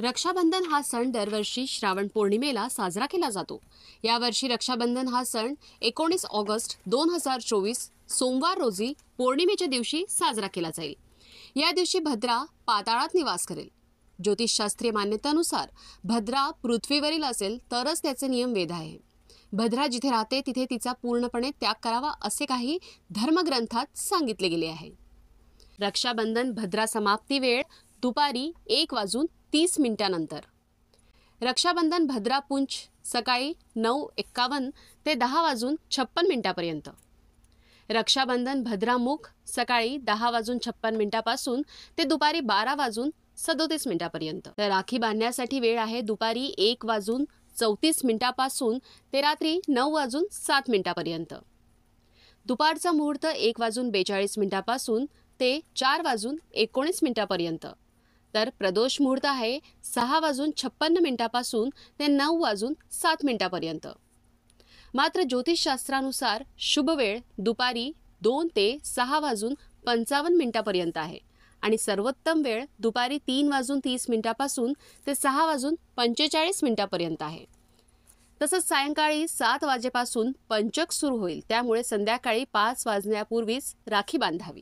रक्षाबंधन हा सण दरवर्षी श्रावण पौर्णिमेला साजरा केला जातो। यावर्षी रक्षाबंधन हा सण 19 ऑगस्ट 2024 सोमवार रोजी पौर्णिमेच्या दिवशी साजरा केला जाईल। या दिवशी भद्रा पाताळात निवास करेल। ज्योतिषशास्त्रीय मान्यतेनुसार भद्रा पृथ्वीवरील असेल तरच त्याचे नियम वेद आहे। भद्रा जिथे राहते तिथे तिचा पूर्णपणे त्याग करावा असे काही धर्मग्रंथात सांगितले गेले आहे। रक्षाबंधन भद्रा समाप्ती वेळ दुपारी 1:30 रक्षाबंधन भद्रा पुंछ सकाळी 9:51 ते 10:56 रक्षाबंधन भद्रा मुख सकाळी 10:56 पासून ते दुपारी 12:37 तर राखी बांधण्यासाठी वेळ आहे दुपारी 1:34 पासून ते रात्री 9:07 दुपारचा मुहूर्त 1:42 पासून ते 4:19 तर प्रदोष मुहूर्त आहे 6:56 पासून ते 9:07 मात्र ज्योतिषशास्त्रानुसार शुभ वेळ दुपारी 2 ते 6:55 आहे आणि सर्वोत्तम वेळ दुपारी 3:30 पासून ते 6:45 आहे। तसंच सायंकाळी 7 वाजेपासून पंचक सुरू होईल, त्यामुळे संध्याकाळी 5 वाजण्यापूर्वीच राखी बांधावी।